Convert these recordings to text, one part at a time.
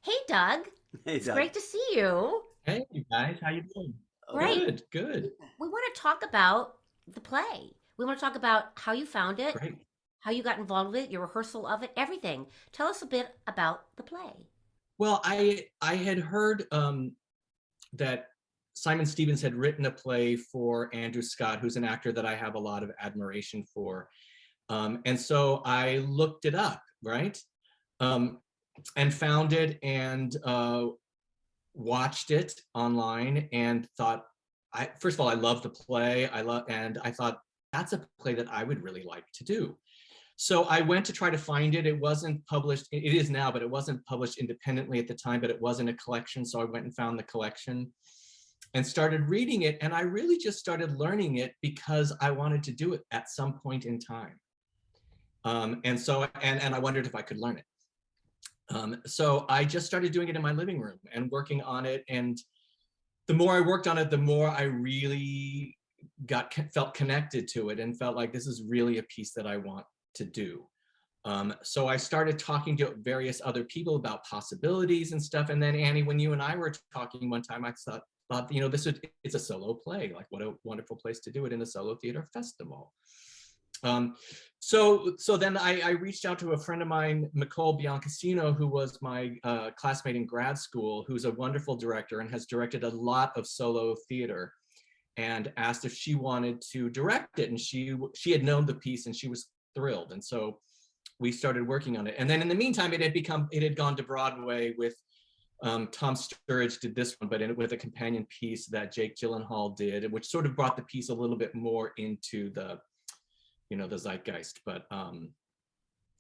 Hey, Doug. Hey, It's Doug. great to see you. Hey you guys, how you doing? Great. Okay. Good, good, We want to talk about the play. We want to talk about how you found it, great. how you got involved with it, your rehearsal of it, everything. Tell us a bit about the play. Well, I had heard that Simon Stevens had written a play for Andrew Scott, who's an actor that I have a lot of admiration for, and so I looked it up, right, um, and found it and watched it online and thought, I first of all I love the play, and I thought that's a play that I would really like to do. So I went to try to find it. It wasn't published. It is now, but it wasn't published independently at the time, but it was in a collection. So I went and found the collection and started reading it. And I really just started learning it because I wanted to do it at some point in time. And I wondered if I could learn it. So I just started doing it in my living room and working on it. And the more I worked on it, the more I really felt connected to it and felt like this is really a piece that I want to do. So I started talking to various other people about possibilities and stuff. And then Annie, when you and I were talking one time, I thought, it's a solo play. Like, what a wonderful place to do it in a solo theater festival. So then I reached out to a friend of mine, Nicole Biancasino, who was my classmate in grad school, who's a wonderful director and has directed a lot of solo theater, and asked if she wanted to direct it. And she had known the piece and she was thrilled. And so we started working on it. And then in the meantime, it had gone to Broadway with Tom Sturridge did this one, but with a companion piece that Jake Gyllenhaal did, which sort of brought the piece a little bit more into the zeitgeist. But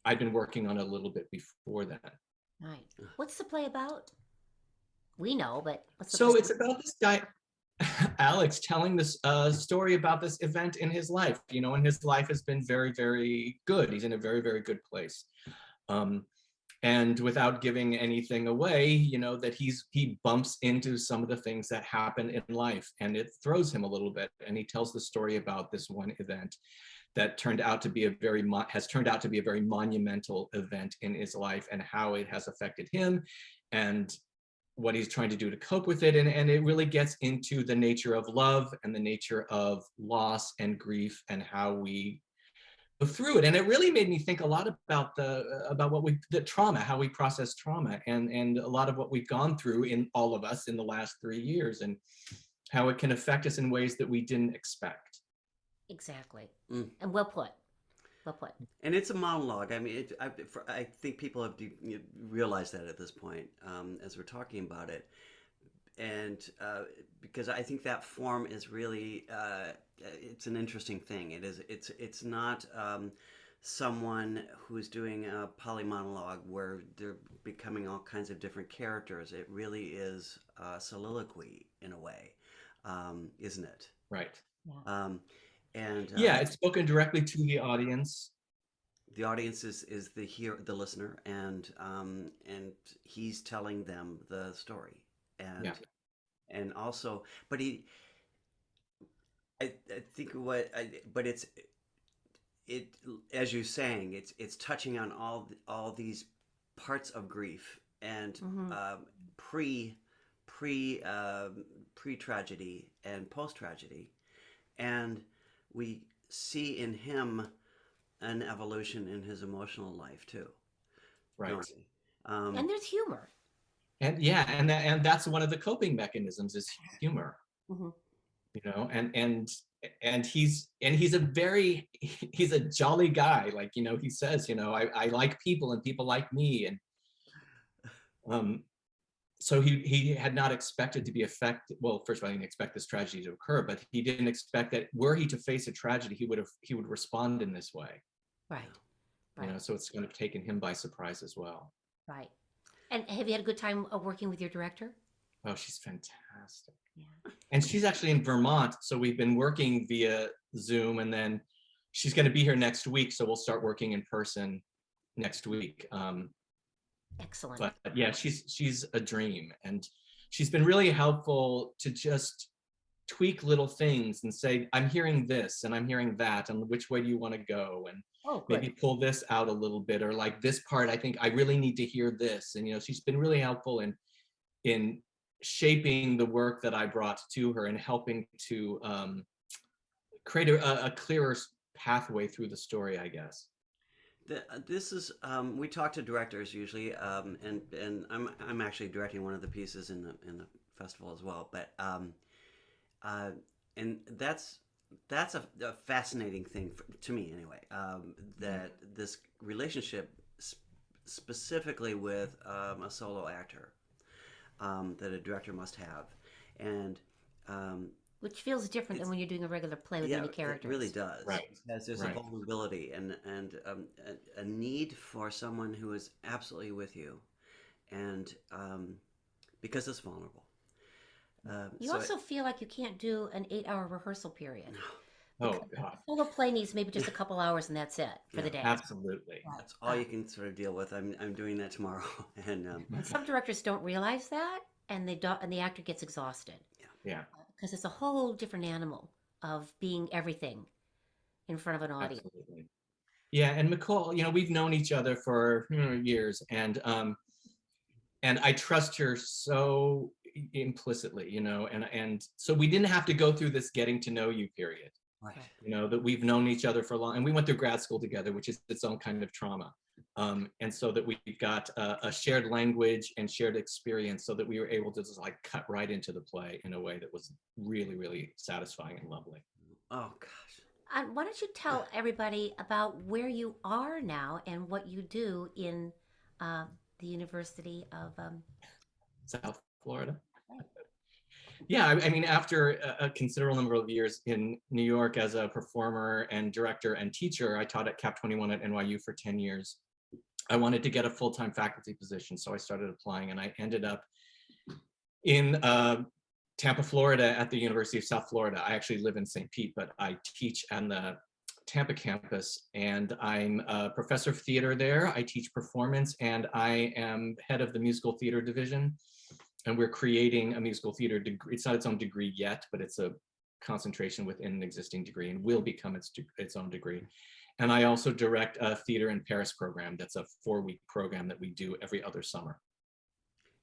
I'd been working on it a little bit before that. Right. What's the play about? We know, but what's the So play it's about this guy, Alex, telling this story about this event in his life, and his life has been very, very good. He's in a very, very good place. Um, and without giving anything away, that he bumps into some of the things that happen in life, and it throws him a little bit. And he tells the story about this one event that has turned out to be a very monumental event in his life, and how it has affected him and what he's trying to do to cope with it. And it really gets into the nature of love and the nature of loss and grief and how we go through it. And it really made me think a lot about the trauma, how we process trauma, and a lot of what we've gone through in all of us in the last 3 years, and how it can affect us in ways that we didn't expect. exactly? Mm. And well put. Well put. And it's a monologue. I mean, I think people have realized that at this point as we're talking about it. And because I think that form is really, it's an interesting thing. It's not someone who's doing a poly monologue where they're becoming all kinds of different characters. It really is soliloquy in a way, isn't it? Right. Yeah. Um, and Yeah, it's spoken directly to the audience. the audience is the listener, and he's telling them the story, Yeah. and also, but I think but it as you're saying, it's touching on all these parts of grief and Mm-hmm. pre pre pre tragedy and post tragedy, and we see in him an evolution in his emotional life too, Right. don't we? And there's humor. And yeah, and that's one of the coping mechanisms is humor. Mm-hmm. And he's a jolly guy. Like, he says, I like people and people like me. And um so he had not expected to be affected. Well, first of all, he didn't expect this tragedy to occur, but he didn't expect that were he to face a tragedy, he would respond in this way. Right. Right. So it's kind of taken him by surprise as well. Right. And have you had a good time working with your director? Oh, she's fantastic. Yeah. And she's actually in Vermont, so we've been working via Zoom, and then she's going to be here next week, so we'll start working in person next week. Excellent. But yeah, she's a dream, and she's been really helpful to just tweak little things and say, I'm hearing this and I'm hearing that, and which way do you want to go? And Oh, maybe good. pull this out a little bit, or like this part, I think I really need to hear this. And, she's been really helpful in shaping the work that I brought to her and helping to create a clearer pathway through the story, I guess. This is we talk to directors usually, and I'm actually directing one of the pieces in the festival as well. But and that's a fascinating thing to me anyway. That this relationship specifically with a solo actor that a director must have, and Which feels different than when you're doing a regular play with many it characters. really does. Right. Because there's a Right. vulnerability and a need for someone who is absolutely with you, and because it's vulnerable. You So also feel like you can't do an 8-hour rehearsal period. Oh, Because God. a solo play needs maybe just a couple hours and that's it for Yeah. the day. Absolutely. Right. that's all you can sort of deal with. I'm doing that tomorrow, and And some directors don't realize that, and they don't, and the actor gets exhausted Yeah, because it's a whole different animal of being everything in front of an audience. absolutely. Yeah, and Nicole, we've known each other for years, and I trust her so implicitly, and so we didn't have to go through this getting to know you period. right. That we've known each other for long, and we went through grad school together, which is its own kind of trauma. And so that we've got a shared language and shared experience, so that we were able to just like cut right into the play in a way that was really, really satisfying and lovely. Oh gosh. And why don't you tell everybody about where you are now and what you do in uh, the University of South Florida. right. Yeah, I mean, after a considerable number of years in New York as a performer and director and teacher, I taught at Cap 21 at NYU for 10 years. I wanted to get a full-time faculty position, so I started applying, and I ended up in Tampa, Florida at the University of South Florida. I actually live in St. Pete, but I teach on the Tampa campus, and I'm a professor of theater there. I teach performance, and I am head of the musical theater division. And we're creating a musical theater degree. It's not its own degree yet, but it's a concentration within an existing degree and will become its own degree. And I also direct a theater in Paris program. That's a 4-week program that we do every other summer.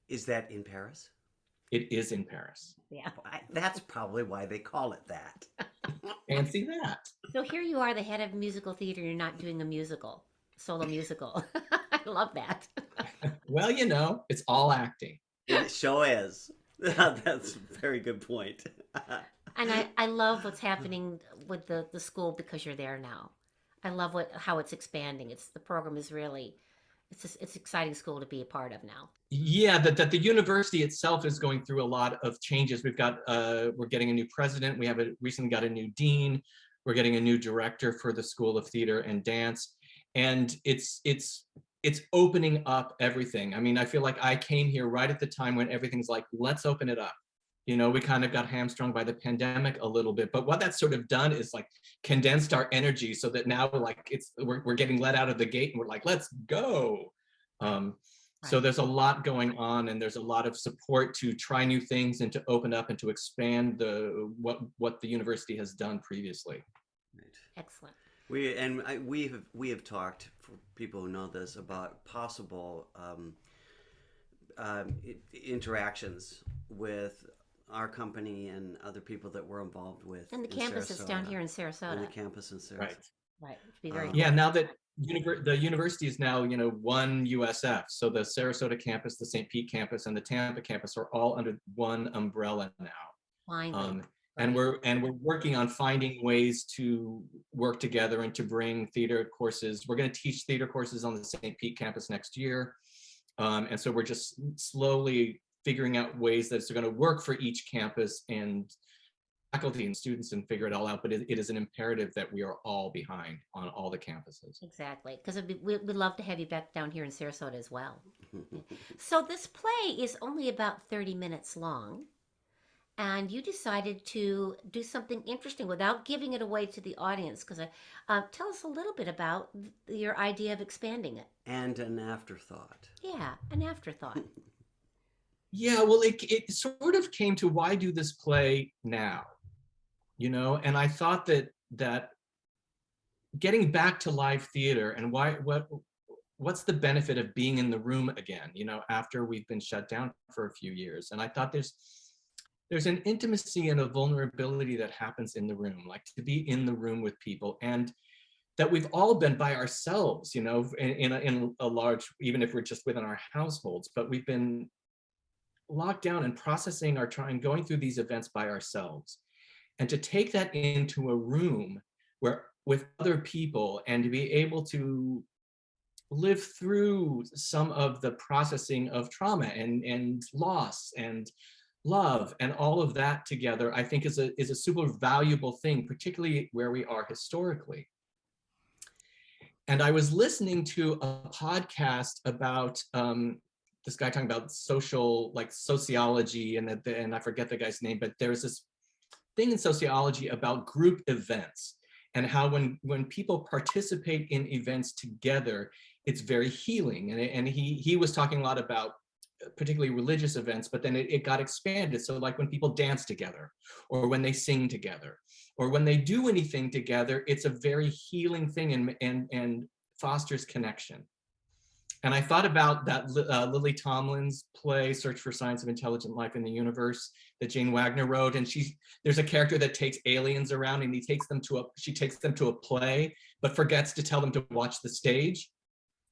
Is that in Paris? It is in Paris. Yeah. That's probably why they call it that. Fancy that. So here you are, the head of musical theater. You're not doing a musical, solo musical. I love that. Well, it's all acting. It sure is. That's a very good point. And I love what's happening with the school because you're there now. I love how it's expanding. The program is really it's an exciting school to be a part of now. Yeah, that the university itself is going through a lot of changes. We're getting a new president. We have recently got a new dean. We're getting a new director for the School of Theater and Dance, and it's opening up everything. I mean, I feel like I came here right at the time when everything's like, let's open it up. We kind of got hamstrung by the pandemic a little bit, but what that's sort of done is like condensed our energy so that now we're getting let out of the gate and we're like, let's go. So there's a lot going on, and there's a lot of support to try new things and to open up and to expand what the university has done previously. Right. Excellent. We have talked, for people who know this, about possible interactions with our company and other people that we're involved with. And the in campus is down Sarasota. here in Sarasota. And the campus in Sarasota. Right. Right. Which would be very cool. Yeah, now that the university is now, one USF. So the Sarasota campus, the St. Pete campus, and the Tampa campus are all under one umbrella now. Finally. And we're working on finding ways to work together and to bring theater courses. We're going to teach theater courses on the St. Pete campus next year. And so we're just slowly figuring out ways that it's going to work for each campus and faculty and students and figure it all out. But it is an imperative that we are all behind on all the campuses. Exactly. Because we'd love to have you back down here in Sarasota as well. So this play is only about 30 minutes long. And you decided to do something interesting without giving it away to the audience. Because tell us a little bit about your idea of expanding it. And an afterthought. Yeah, an afterthought. Yeah, well, it sort of came to, why do this play now? you know, and I thought that getting back to live theater and what's the benefit of being in the room again, you know, after we've been shut down for a few years. And I thought there's an intimacy and a vulnerability that happens in the room, like to be in the room with people, and that we've all been by ourselves, you know, in a large, even if we're just within our households, but we've been locked down and processing going through these events by ourselves. And to take that into a room where with other people and to be able to live through some of the processing of trauma and loss and love and all of that together, I think is a super valuable thing, particularly where we are historically. And I was listening to a podcast about this guy talking about sociology, and I forget the guy's name, but there's this thing in sociology about group events and how when people participate in events together, it's very healing. And he was talking a lot about particularly religious events, but then it got expanded. So like when people dance together, or when they sing together, or when they do anything together, it's a very healing thing and fosters connection. And I thought about that Lily Tomlin's play, Search for Signs of Intelligent Life in the Universe, that Jane Wagner wrote. And there's a character that takes aliens around, and she takes them to a play, but forgets to tell them to watch the stage.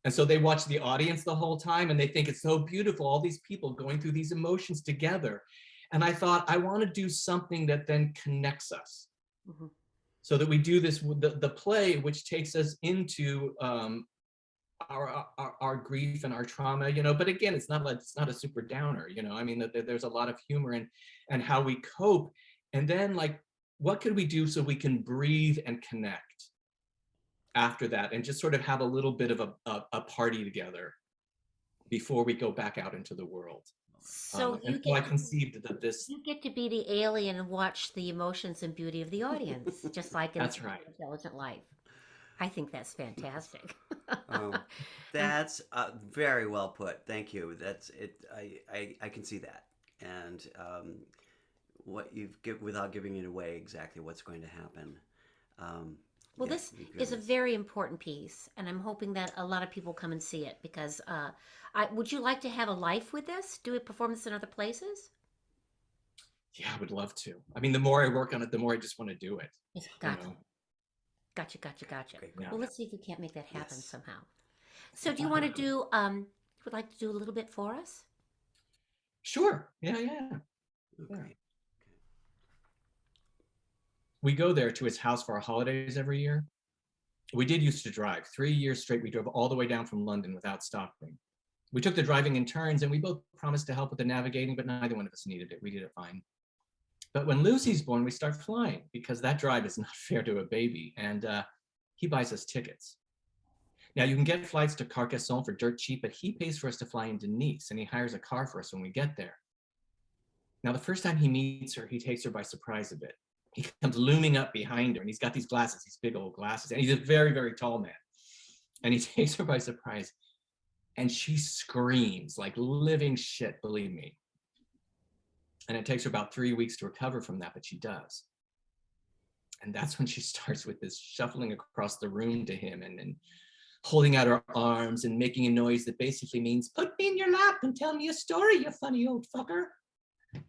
And so they watch the audience the whole time, and they think it's so beautiful, all these people going through these emotions together. And I thought, I want to do something that then connects us. Mm-hmm. So that we do this, the play, which takes us into our grief and our trauma, you know, but again, it's not a super downer, you know, I mean, there's a lot of humor and how we cope. And then like, what could we do so we can breathe and connect after that, and just sort of have a little bit of a party together before we go back out into the world. So I conceived that this. You get to be the alien and watch the emotions and beauty of the audience, just like in That's right. Intelligent Life. I think that's fantastic. That's very well put. Thank you. That's it. I can see that, and what you've without giving it away exactly what's going to happen. Well, this is a very important piece, and I'm hoping that a lot of people come and see it, because would you like to have a life with this? Do a performance in other places? Yeah, I would love to. I mean, the more I work on it, the more I just want to do it. Gotcha. You know? Gotcha. Great. Well, let's see if we can't make that happen somehow. So do you want to do, would like to do a little bit for us? Sure. Yeah. Okay. We go there to his house for our holidays every year. We did used to drive. 3 years straight, we drove all the way down from London without stopping. We took the driving in turns, and we both promised to help with the navigating, but neither one of us needed it. We did it fine. But when Lucy's born, we start flying, because that drive is not fair to a baby. And he buys us tickets. Now, you can get flights to Carcassonne for dirt cheap, but he pays for us to fly into Nice, and he hires a car for us when we get there. Now, the first time he meets her, he takes her by surprise a bit. He comes looming up behind her, and he's got these glasses, these big old glasses, and he's a very, very tall man. And he takes her by surprise, and she screams like living shit, believe me. And it takes her about 3 weeks to recover from that, but she does. And that's when she starts with this shuffling across the room to him and holding out her arms and making a noise that basically means, put me in your lap and tell me a story, you funny old fucker.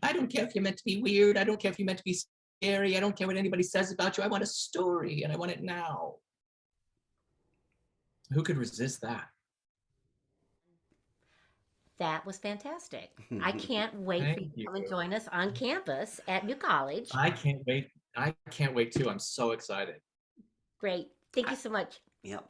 I don't care if you're meant to be weird. I don't care if you're meant to be scary. I don't care what anybody says about you. I want a story, and I want it now. Who could resist that? That was fantastic. I can't wait for you to come and join us on campus at New College. I can't wait. I can't wait too. I'm so excited. Great. Thank you so much. Yep.